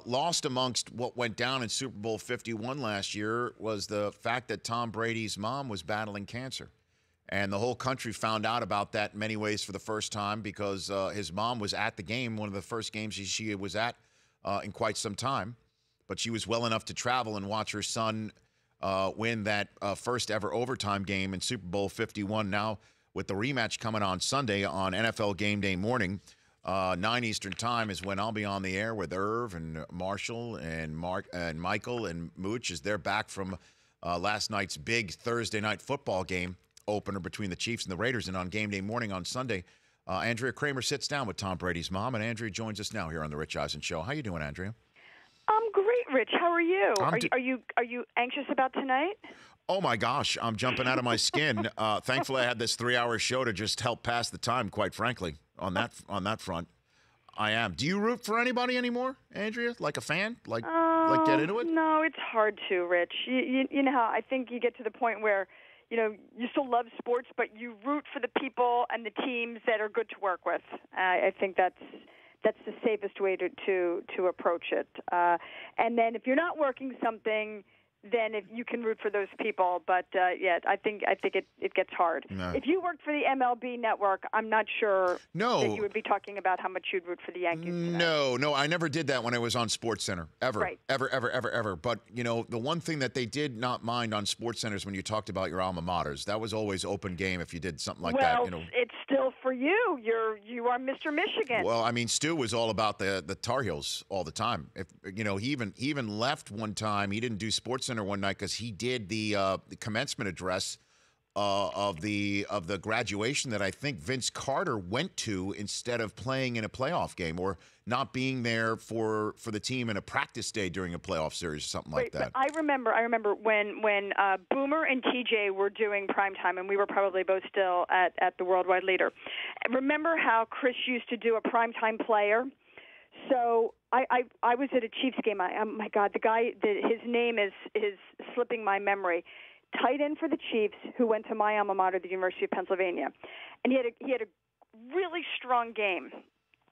lost amongst what went down in Super Bowl 51 last year was the fact that Tom Brady's mom was battling cancer. And the whole country found out about that in many ways for the first time because his mom was at the game, one of the first games she was at in quite some time. But she was well enough to travel and watch her son win that first ever overtime game in Super Bowl 51. Now, with the rematch coming on Sunday on NFL Game Day morning, 9 Eastern time is when I'll be on the air with Irv and Marshall and Mark and Michael and Mooch as they're back from last night's big Thursday night football game opener between the Chiefs and the Raiders. And on Game Day morning on Sunday, Andrea Kremer sits down with Tom Brady's mom, and Andrea joins us now here on the Rich Eisen Show. How you doing, Andrea? I'm great, Rich. How are you? Are you anxious about tonight? Oh my gosh, I'm jumping out of my skin. Thankfully, I had this 3-hour show to just help pass the time. Quite frankly, on that front, I am. Do you root for anybody anymore, Andrea? Like a fan? Like get into it? No, it's hard to, Rich. You know how I think you get to the point where you still love sports, but you root for the people and the teams that are good to work with. I think that's the safest way to approach it. And then if you're not working something, then if you can root for those people. But yeah, I think it gets hard. No. If you worked for the MLB network, I'm not sure that you would be talking about how much you'd root for the Yankees tonight. No, I never did that when I was on SportsCenter, ever, right. ever. But the one thing that they did not mind on SportsCenter is when you talked about your alma maters. That was always open game if you did something like that. Well, it's still for you. You are Mr. Michigan. Well, I mean, Stu was all about the Tar Heels all the time. If he even left one time. He didn't do SportsCenter one night because he did the commencement address of the graduation that I think Vince Carter went to instead of playing in a playoff game or not being there for the team in a practice day during a playoff series or something like that. But I remember when Boomer and TJ were doing primetime, and we were probably both still at the Worldwide Leader. Remember how Chris used to do a primetime player? So I was at a Chiefs game. Oh my God, the guy, his name is slipping my memory. Tight end for the Chiefs, who went to my alma mater, the University of Pennsylvania, and he had a really strong game.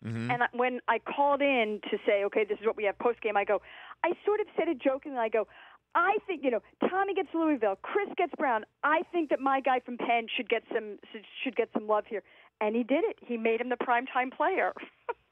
Mm-hmm. And when I called in to say, okay, this is what we have post game, I sort of said it jokingly. I go, I think Tommy gets Louisville, Chris gets Brown. I think that my guy from Penn should get some love here, and he did it. He made him the primetime player.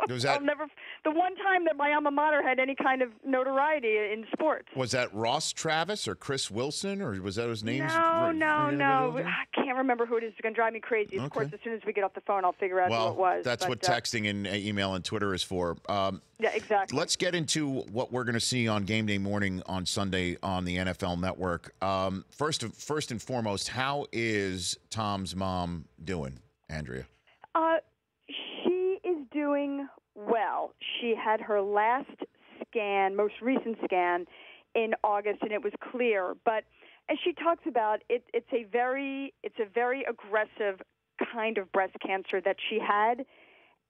The one time that my alma mater had any kind of notoriety in sports. Was that Ross Travis or Chris Wilson, or was that his name? No. I can't remember who it is. It's going to drive me crazy. Of course, as soon as we get off the phone, I'll figure out who it was. That's what texting and email and Twitter is for. Yeah, exactly. Let's get into what we're going to see on Game Day morning on Sunday on the NFL Network. First and foremost, how is Tom's mom doing, Andrea? She is doing well. She had her most recent scan in August, and it was clear. But as she talks about, it's a very aggressive kind of breast cancer that she had,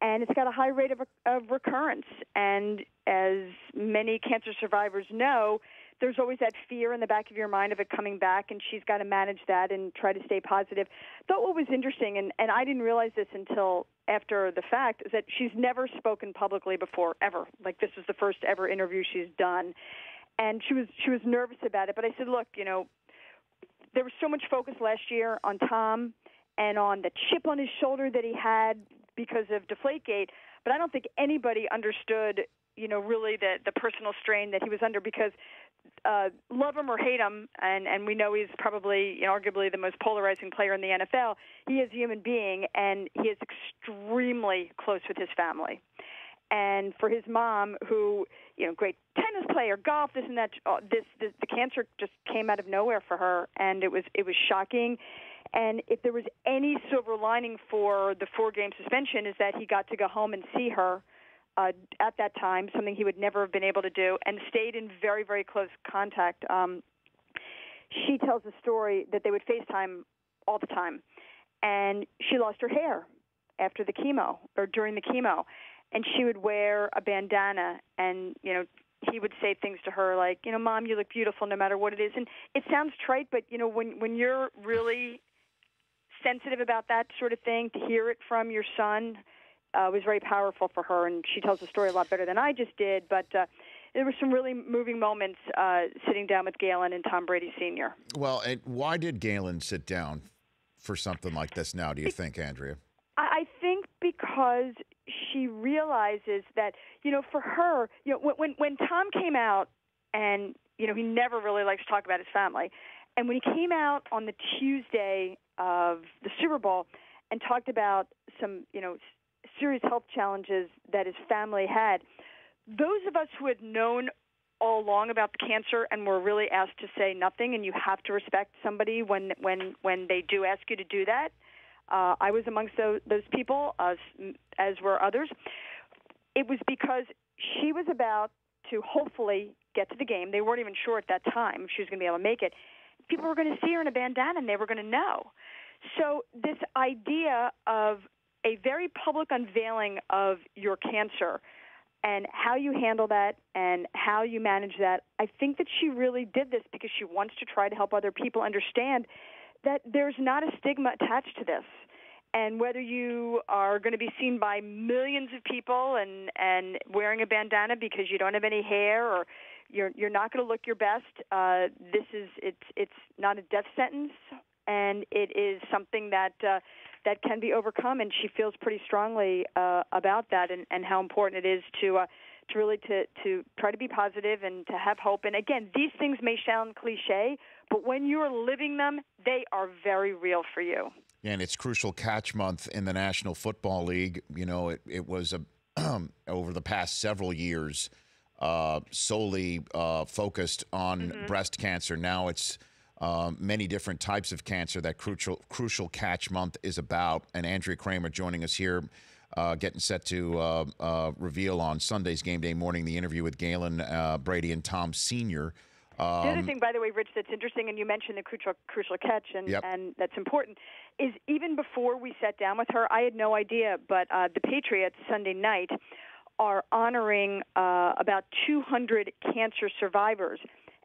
and it's got a high rate of recurrence. And as many cancer survivors know, there's always that fear in the back of your mind of it coming back, and she's got to manage that and try to stay positive. Thought what was interesting, and I didn't realize this until after the fact, is that she's never spoken publicly before, ever. Like, this was the first ever interview she's done. And she was nervous about it. But I said, look, there was so much focus last year on Tom and on the chip on his shoulder that he had because of Deflategate, but I don't think anybody understood, really the personal strain that he was under because love him or hate him, and we know he's probably arguably the most polarizing player in the NFL, he is a human being, and he is extremely close with his family. And for his mom, who, great tennis player, golf, this and that, the cancer just came out of nowhere for her, and it was shocking. And if there was any silver lining for the 4-game suspension, is that he got to go home and see her at that time, something he would never have been able to do, and stayed in very, very close contact. She tells a story that they would FaceTime all the time, and she lost her hair after the chemo or during the chemo, and she would wear a bandana, and he would say things to her like, Mom, you look beautiful no matter what it is. And it sounds trite, but when you're really sensitive about that sort of thing, to hear it from your son was very powerful for her, and she tells the story a lot better than I just did. But there were some really moving moments sitting down with Galen and Tom Brady Sr. Well, and why did Galen sit down for something like this now, do you think, Andrea? I think because she realizes that, for her, when Tom came out, and, he never really likes to talk about his family, and when he came out on the Tuesday of the Super Bowl and talked about some, serious health challenges that his family had, those of us who had known all along about the cancer and were really asked to say nothing, and you have to respect somebody when they do ask you to do that. I was amongst those people, as were others. It was because she was about to hopefully get to the game. They weren't even sure at that time if she was going to be able to make it. People were going to see her in a bandana, and they were going to know. So this idea of a very public unveiling of your cancer and how you handle that and how you manage that, I think that she really did this because she wants to try to help other people understand that there's not a stigma attached to this. And whether you are going to be seen by millions of people and wearing a bandana because you don't have any hair, or you're not going to look your best, it's not a death sentence, and it is something that can be overcome. And she feels pretty strongly about that, and how important it is to really try to be positive and to have hope. And again, these things may sound cliche, but when you're living them, they are very real for you. And it's Crucial Catch Month in the National Football League. It was over the past several years solely focused on breast cancer. Now it's many different types of cancer that Crucial Catch Month is about. And Andrea Kremer joining us here, getting set to reveal on Sunday's game day morning the interview with Galen, Brady, and Tom Sr. The other thing, by the way, Rich, that's interesting, and you mentioned the crucial catch, and that's important, is even before we sat down with her, I had no idea, but the Patriots Sunday night are honoring about 200 cancer survivors.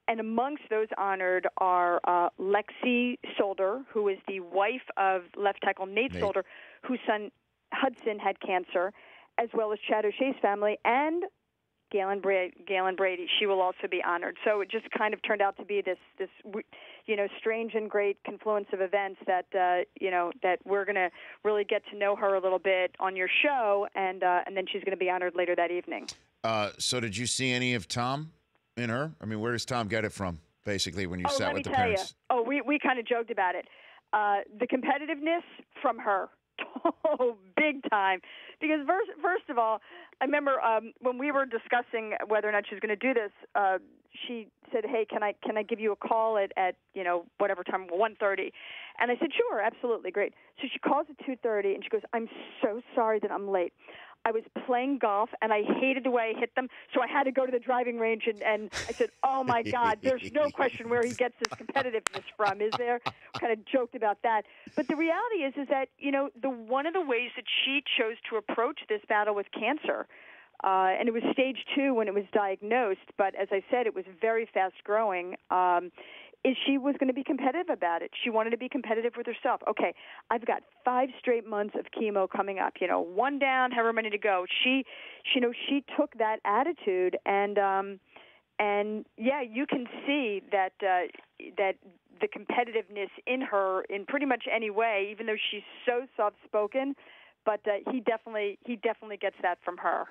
And amongst those honored are Lexi Solder, who is the wife of left tackle Nate Solder, whose son Hudson had cancer, as well as Chad O'Shea's family, and Galen Brady. She will also be honored. So it just kind of turned out to be this strange and great confluence of events that that we're going to really get to know her a little bit on your show, and then she's going to be honored later that evening. So did you see any of Tom in her? I mean, where does Tom get it from, basically, when you sat with the parents? We kind of joked about it. The competitiveness from her. Oh, big time. Because first of all, I remember when we were discussing whether or not she was going to do this, she said, "Hey, can I give you a call at whatever time, 1:30?" And I said, "Sure, absolutely, great." So she calls at 2:30, and she goes, "I'm so sorry that I'm late. I was playing golf, and I hated the way I hit them, so I had to go to the driving range." And I said, "Oh, my God, there's no question where he gets this competitiveness from, is there?" Kind of joked about that. But the reality is that, one of the ways that she chose to approach this battle with cancer, and it was stage 2 when it was diagnosed, but as I said, it was very fast-growing, is she was going to be competitive about it. She wanted to be competitive with herself. Okay, I've got 5 straight months of chemo coming up. One down, however many to go. She took that attitude, and yeah, you can see that the competitiveness in her in pretty much any way, even though she's so soft-spoken. But he definitely gets that from her.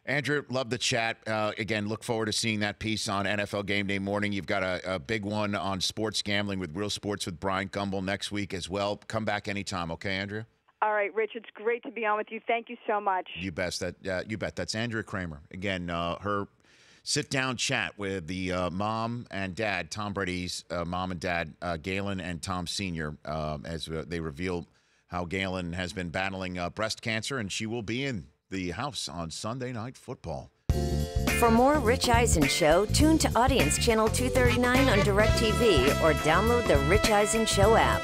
Andrea, love the chat. Again, look forward to seeing that piece on NFL Game Day morning. You've got a big one on sports gambling with Real Sports with Brian Gumbel next week as well. Come back anytime, okay, Andrea? All right, Rich, it's great to be on with you. Thank you so much. You bet. You bet. That's Andrea Kremer. Again, her sit-down chat with the mom and dad, Tom Brady's mom and dad, Galen and Tom Sr., as they reveal how Galen has been battling breast cancer, and she will be in the house on Sunday Night Football. For more Rich Eisen Show, tune to Audience Channel 239 on DirecTV or download the Rich Eisen Show app.